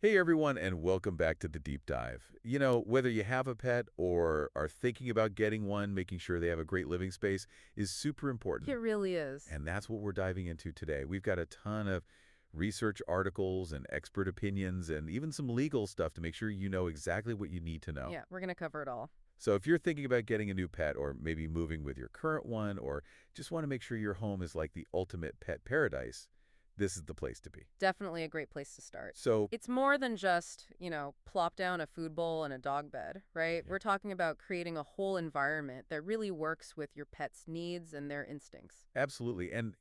Hey everyone, and welcome back to the deep dive. Whether you have a pet or are thinking about getting one, making sure they have a great living space is super It important. really is. And that's what we're diving into today. We've got a ton of research articles and expert opinions and even some legal stuff to make sure you know exactly what you need to know. Yeah, we're going to cover it all. So if you're thinking about getting a new pet or maybe moving with your current one or just want to make sure your home is like the ultimate pet paradise, this is the place to be. Definitely a great place to start. So, It's more than just, plop down a food bowl and a dog bed, right? yeah. We're talking about creating a whole environment that really works with your pet's needs and their instincts. Absolutely. And,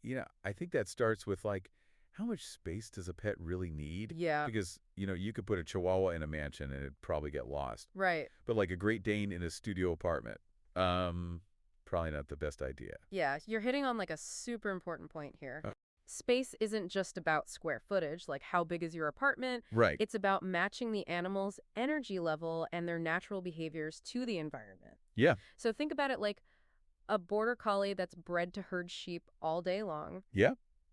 I think that starts with like, how much space does a pet really need? Yeah, Because, you could put a Chihuahua in a mansion and it'd probably get lost. right. But like a Great Dane in a studio apartment, probably not the best idea. Yeah, you're hitting on like a super important point here. Uh, Space isn't just about square footage, like how big is your apartment. right. It's about matching the animal's energy level and their natural behaviors to the environment. Yeah. So think about it like a border collie that's bred to herd sheep all day long. Yeah.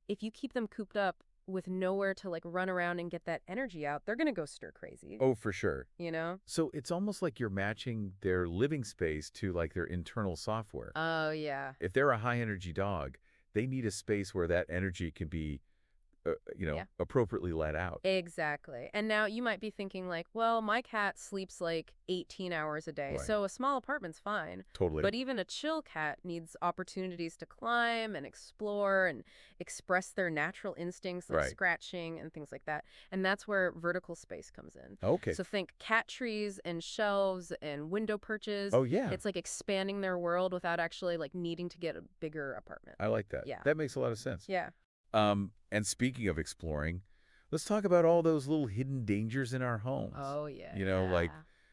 If you keep them cooped up with nowhere to like run around and get that energy out, they're going to go stir crazy, Oh, for sure. you know? So it's almost like you're matching their living space to like their internal software. Oh, yeah. If they're a high energy dog, they need a space where that energy can be, Yeah. appropriately let out. Exactly. And now you might be thinking like, well, my cat sleeps like 18 hours a day, Right. so a small apartment's fine. Totally. But even a chill cat needs opportunities to climb and explore and express their natural instincts like Right. scratching and things like that. And that's where vertical space comes in. Okay. So think cat trees and shelves and window perches. Oh, yeah. It's like expanding their world without actually like needing to get a bigger apartment. I like that. Yeah. That makes a lot of sense. Yeah. And speaking of exploring, let's talk about all those little hidden dangers in our homes. Oh, yeah. Like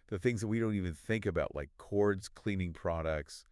the things that we don't even think about, like cords, cleaning products,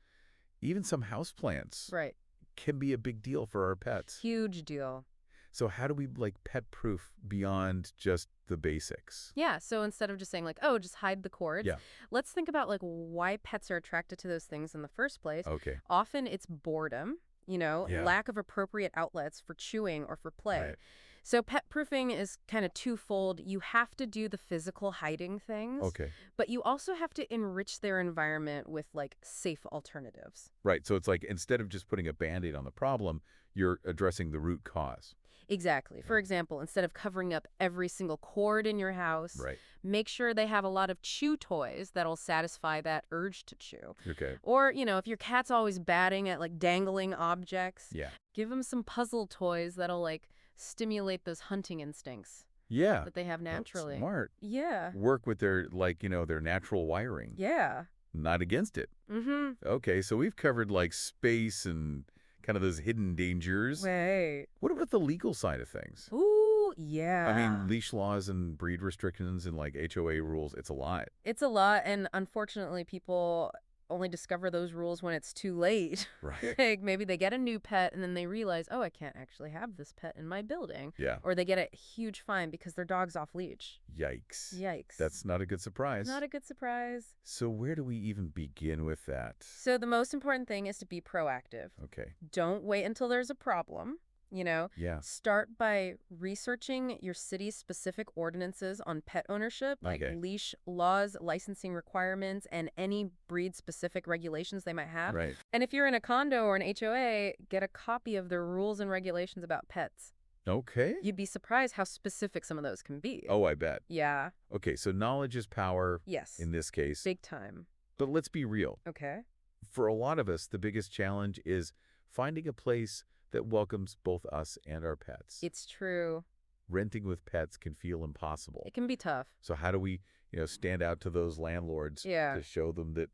even some houseplants Right. can be a big deal for our pets. Huge deal. So how do we like pet proof beyond just the basics? Yeah, so instead of just saying like, oh, just hide the cords, Yeah. let's think about like why pets are attracted to those things in the first place. Okay. Often it's boredom, Yeah. lack of appropriate outlets for chewing or for play. Right. So pet proofing is kind of twofold. You have to do the physical hiding things, Okay. but you also have to enrich their environment with like safe alternatives. Right. So it's like instead of just putting a Band-Aid on the problem, you're addressing the root cause. Exactly. For example, instead of covering up every single cord in your house, Right. make sure they have a lot of chew toys that'll satisfy that urge to chew. Okay. Or, if your cat's always batting at like dangling objects, Yeah. give them some puzzle toys that'll like stimulate those hunting instincts Yeah. that they have Oh, naturally. smart. Yeah. Work with their their natural wiring. Yeah. Not against it. Mm-hmm. Okay, so we've covered like space and kind of those hidden dangers. Wait. What about the legal side of things? Ooh, yeah. I mean, leash laws and breed restrictions and like HOA rules, it's a lot. It's a lot, and unfortunately, people only discover those rules when it's too late. Right. Like maybe they get a new pet and then they realize, oh, I can't actually have this pet in my building. Yeah. Or they get a huge fine because their dog's off leash. Yikes. Yikes. That's not a good surprise. not a good surprise. So where do we even begin with that? So the most important thing is to be proactive. Okay. Don't wait until there's a problem. Yeah. Start by researching your city's specific ordinances on pet ownership, like Okay. leash laws, licensing requirements, and any breed-specific regulations they might have. Right. And if you're in a condo or an HOA, get a copy of their rules and regulations about pets. Okay. You'd be surprised how specific some of those can be. Oh, I bet. Yeah. Okay, so knowledge is power Yes. in this case. Big time. But let's be real. Okay. For a lot of us, the biggest challenge is finding a place that welcomes both us and our pets. It's true. Renting with pets can feel impossible. It can be tough. So how do we, stand out to those landlords Yeah. to show them that,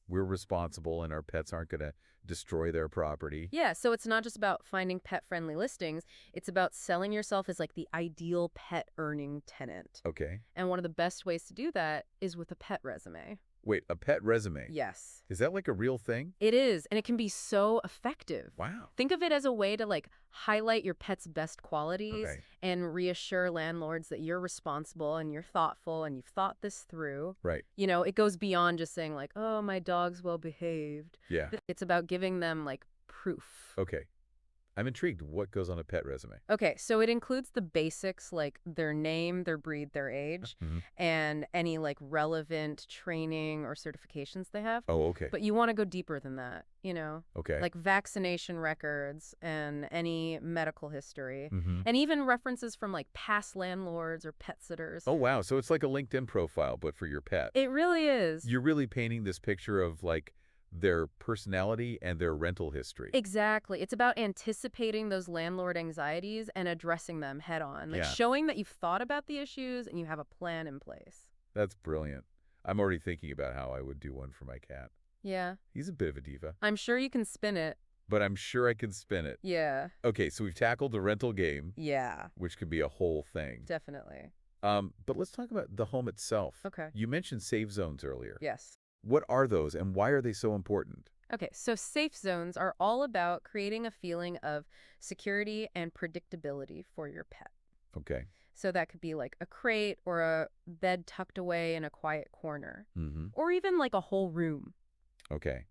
we're responsible and our pets aren't going to destroy their property? Yeah, so it's not just about finding pet-friendly listings. It's about selling yourself as like the ideal pet-earning tenant. Okay. And one of the best ways to do that is with a pet resume. Wait, a pet resume? Yes. Is that like a real thing? It is, and it can be so effective. Wow. Think of it as a way to like highlight your pet's best qualities Okay. and reassure landlords that you're responsible and you're thoughtful and you've thought this through. Right. It goes beyond just saying like, oh, my dog's well behaved. Yeah. It's about giving them like proof. Okay. I'm intrigued. What goes on a pet resume? Okay, so it includes the basics like their name, their breed, their age, Mhm. and any like relevant training or certifications they have. Oh, okay. But you want to go deeper than that, Okay. like vaccination records and any medical history, Mhm. and even references from like past landlords or pet sitters. Oh, wow. So it's like a LinkedIn profile, but for your pet. It really is. You're really painting this picture of like their personality and their rental history. Exactly. It's about anticipating those landlord anxieties and addressing them head on, like Yeah, showing that you've thought about the issues and you have a plan in place. that's brilliant. I'm already thinking about how I would do one for my cat. Yeah. He's a bit of a diva, I'm sure you can spin it. but I'm sure I can spin it. Yeah. Okay, so we've tackled the rental game, Yeah. which could be a whole thing. Definitely. But let's talk about the home itself. Okay. You mentioned safe zones earlier. Yes. What are those and why are they so important? Okay, so safe zones are all about creating a feeling of security and predictability for your pet. Okay. So that could be like a crate or a bed tucked away in a quiet corner, Mm-hmm. or even like a whole room. Okay.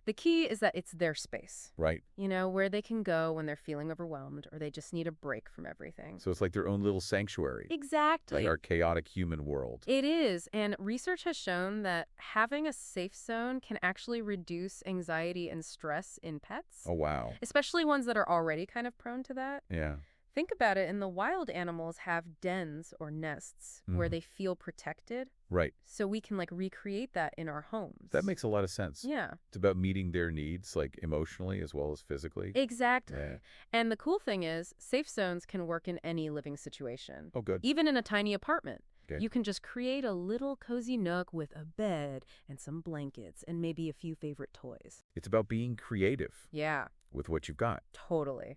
The key is that it's their space, Right. where they can go when they're feeling overwhelmed or they just need a break from everything. So it's like their own little sanctuary, Exactly. like our chaotic human world. It is, and research has shown that having a safe zone can actually reduce anxiety and stress in pets, Oh, wow. especially ones that are already kind of prone to that. Yeah. Think about it, in the wild, animals have dens or nests where Mhm. they feel protected, Right. so we can like recreate that in our homes. That makes a lot of sense. Yeah, It's about meeting their needs, like emotionally as well as physically. exactly. Yeah. And the cool thing is, safe zones can work in any living situation, Oh, good. even in a tiny apartment. Okay. You can just create a little cozy nook with a bed and some blankets and maybe a few favorite toys. It's about being creative Yeah, with what you've got. totally.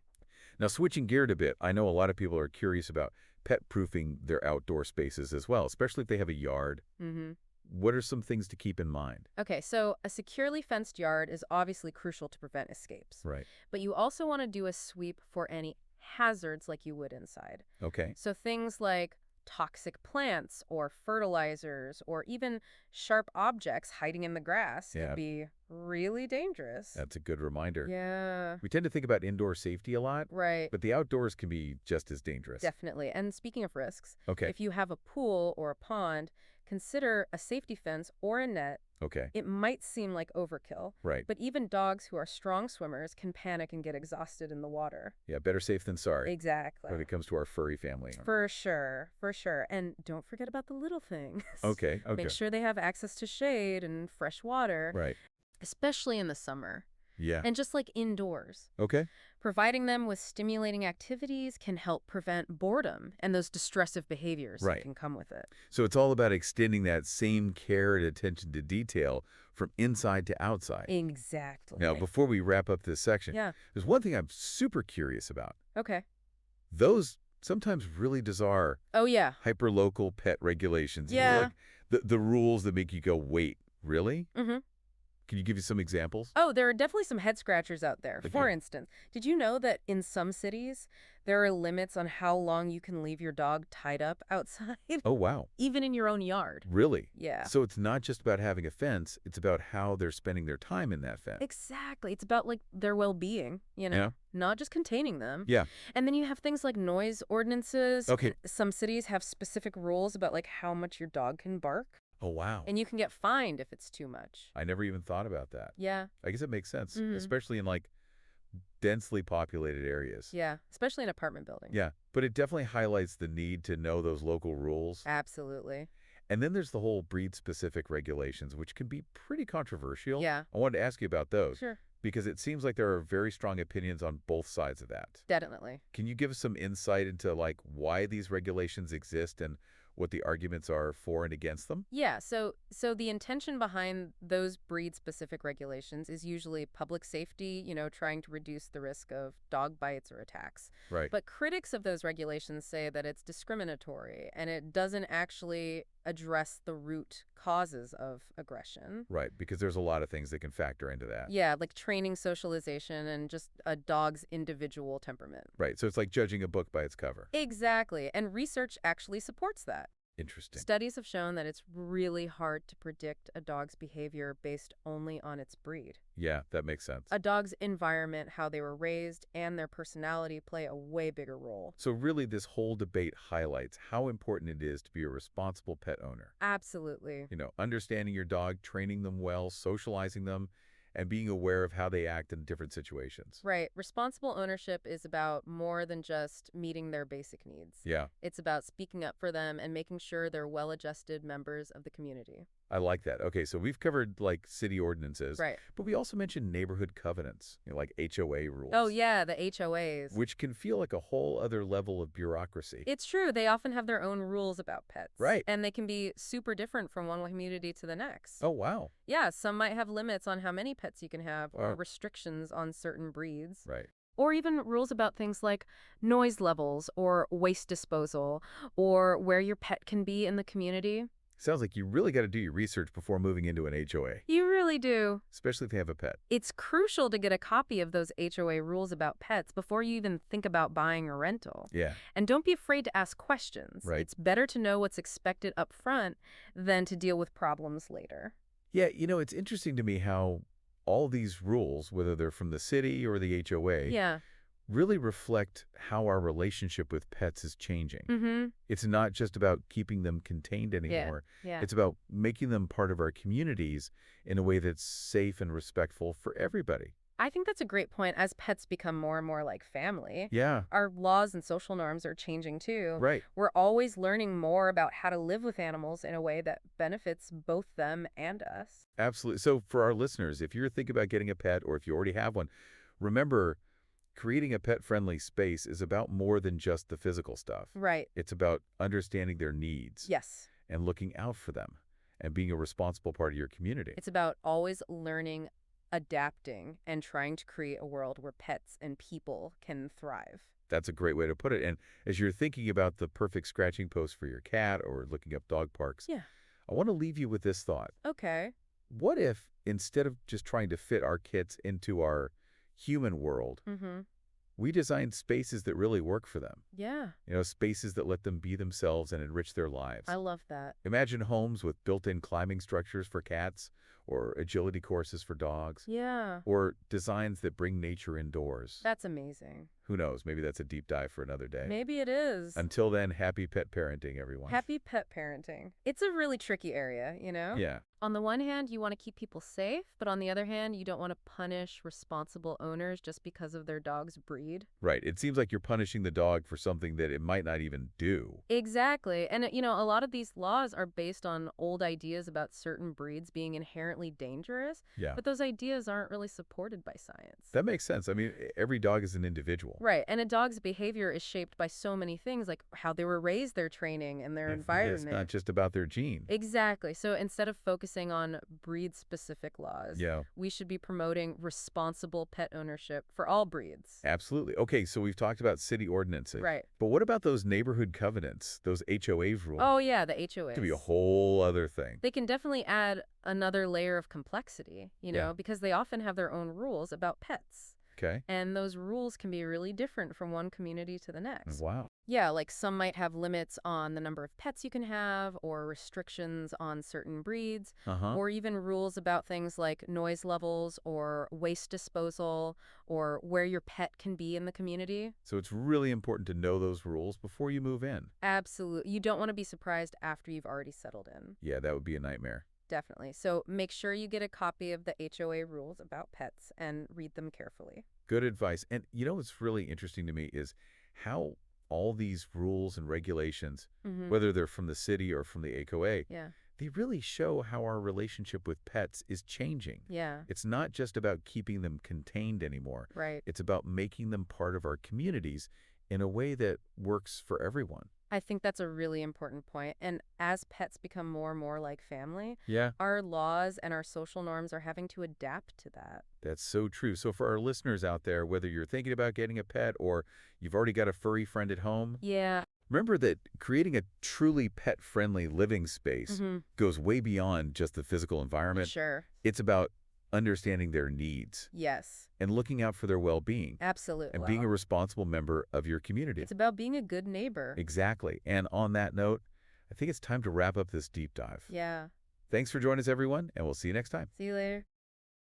Now, switching gear a bit, I know a lot of people are curious about pet-proofing their outdoor spaces as well, especially if they have a yard. Mm-hmm. What are some things to keep in mind? Okay, so a securely fenced yard is obviously crucial to prevent escapes. Right. But you also want to do a sweep for any hazards like you would inside. Okay. So things like toxic plants or fertilizers or even sharp objects hiding in the grass Yeah. could be really dangerous. That's a good reminder. Yeah, We tend to think about indoor safety a lot, right. but the outdoors can be just as dangerous. Definitely. And speaking of risks, Okay. if you have a pool or a pond, consider a safety fence or a net. Okay. It might seem like overkill, Right. but even dogs who are strong swimmers can panic and get exhausted in the water. Yeah, better safe than sorry Exactly. when it comes to our furry family. For sure, for sure. And don't forget about the little things. Okay. Okay. Make sure they have access to shade and fresh water, Right. especially in the summer. Yeah. And just like indoors. Okay. Providing them with stimulating activities can help prevent boredom and those distressive behaviors Right. that can come with it. So it's all about extending that same care and attention to detail from inside to outside. Exactly. Now, before we wrap up this section, Yeah. there's one thing I'm super curious about. Okay. Those sometimes really bizarre Oh, yeah. hyperlocal pet regulations. You know, Yeah. like the rules that make you go, wait, really? Mm-hmm. Can you give you some examples? Oh, there are definitely some head scratchers out there. For Okay. instance, did you know that in some cities, there are limits on how long you can leave your dog tied up outside, Oh, wow. even in your own yard? Really? Yeah. So it's not just about having a fence, it's about how they're spending their time in that fence. Exactly. It's about like their well-being, Yeah. not just containing them. Yeah. And then you have things like noise ordinances. Okay. Some cities have specific rules about like how much your dog can bark, Oh, wow. and you can get fined if it's too much. I never even thought about that. Yeah. I guess it makes sense, Mhm. especially in like densely populated areas. Yeah, especially in apartment buildings. Yeah, but it definitely highlights the need to know those local rules. Absolutely. And then there's the whole breed-specific regulations, which can be pretty controversial. Yeah. I wanted to ask you about those Sure. because it seems like there are very strong opinions on both sides of that. Definitely. Can you give us some insight into like why these regulations exist and what the arguments are for and against them? Yeah, so the intention behind those breed-specific regulations is usually public safety, trying to reduce the risk of dog bites or attacks. Right. But critics of those regulations say that it's discriminatory and it doesn't actually address the root causes of aggression. Right, because there's a lot of things that can factor into that. Yeah, like training, socialization, and just a dog's individual temperament. Right, so it's like judging a book by its cover. Exactly, and research actually supports that. Interesting. Studies have shown that it's really hard to predict a dog's behavior based only on its breed. Yeah, that makes sense. A dog's environment, how they were raised, and their personality play a way bigger role. So really, this whole debate highlights how important it is to be a responsible pet owner. Absolutely. Understanding your dog, training them well, socializing them, and being aware of how they act in different situations. Right. Responsible ownership is about more than just meeting their basic needs. Yeah, It's about speaking up for them and making sure they're well-adjusted members of the community. I like that. Okay, so we've covered like city ordinances, Right. but we also mentioned neighborhood covenants, like HOA rules. Oh, yeah, the HOAs. Which can feel like a whole other level of bureaucracy. It's true. They often have their own rules about pets. Right. And they can be super different from one community to the next. Oh, wow. Yeah, some might have limits on how many pets you can have or Oh. restrictions on certain breeds. Right. Or even rules about things like noise levels or waste disposal or where your pet can be in the community. Sounds like you really got to do your research before moving into an HOA, You really do. especially if they have a pet. It's crucial to get a copy of those HOA rules about pets before you even think about buying a rental. Yeah. And don't be afraid to ask questions. Right. It's better to know what's expected up front than to deal with problems later. Yeah, it's interesting to me how all these rules, whether they're from the city or the HOA, Yeah. really reflect how our relationship with pets is changing. Mm-hmm. It's not just about keeping them contained anymore. Yeah. It's about making them part of our communities in a way that's safe and respectful for everybody. I think that's a great point. As pets become more and more like family, Yeah, our laws and social norms are changing too. right. We're always learning more about how to live with animals in a way that benefits both them and us. Absolutely. So for our listeners, if you're thinking about getting a pet or if you already have one, remember, creating a pet-friendly space is about more than just the physical stuff. Right. It's about understanding their needs Yes. and looking out for them and being a responsible part of your community. It's about always learning, adapting, and trying to create a world where pets and people can thrive. That's a great way to put it. And as you're thinking about the perfect scratching post for your cat or looking up dog parks, Yeah. I want to leave you with this thought. Okay. What if, instead of just trying to fit our kits into our human world, Mm-hmm. we designed spaces that really work for them? Yeah. Spaces that let them be themselves and enrich their lives. I love that. Imagine homes with built-in climbing structures for cats or agility courses for dogs, Yeah. or designs that bring nature indoors. That's amazing. Who knows? Maybe that's a deep dive for another day. Maybe it is. Until then, happy pet parenting, everyone. Happy pet parenting. It's a really tricky area, you know? Yeah. On the one hand, you want to keep people safe, but on the other hand, you don't want to punish responsible owners just because of their dog's breed. Right. It seems like you're punishing the dog for something that it might not even do. Exactly. And, a lot of these laws are based on old ideas about certain breeds being inherently dangerous, Yeah. but those ideas aren't really supported by science. That makes sense. I mean, every dog is an individual. Right. And a dog's behavior is shaped by so many things, like how they were raised, their training, and their environment. It's not just about their gene. Exactly. So instead of focusing on breed-specific laws, Yeah. we should be promoting responsible pet ownership for all breeds. Absolutely. Okay, so we've talked about city ordinances. Right. But what about those neighborhood covenants, those HOA rules? Oh, yeah, the HOAs. Could be a whole other thing. They can definitely add another layer of complexity, Yeah. because they often have their own rules about pets. Okay. And those rules can be really different from one community to the next. Wow. Yeah, like some might have limits on the number of pets you can have, or restrictions on certain breeds, Uh-huh. or even rules about things like noise levels or waste disposal, or where your pet can be in the community. So it's really important to know those rules before you move in. Absolutely. You don't want to be surprised after you've already settled in. Yeah, that would be a nightmare. Definitely. So make sure you get a copy of the HOA rules about pets and read them carefully. Good advice. And what's really interesting to me is how all these rules and regulations, Mm-hmm. whether they're from the city or from the HOA, Yeah. they really show how our relationship with pets is changing. Yeah. It's not just about keeping them contained anymore. Right. It's about making them part of our communities in a way that works for everyone. I think that's a really important point. And as pets become more and more like family, Yeah, our laws and our social norms are having to adapt to that. that's so true. So for our listeners out there, whether you're thinking about getting a pet or you've already got a furry friend at home, Yeah. remember that creating a truly pet-friendly living space Mm-hmm. goes way beyond just the physical environment. Sure. It's about understanding their needs Yes. and looking out for their well-being Absolutely. and being a responsible member of your community. It's about being a good neighbor. Exactly. And on that note, I think it's time to wrap up this deep dive. Yeah. Thanks for joining us, everyone, and we'll see you next time. See you later.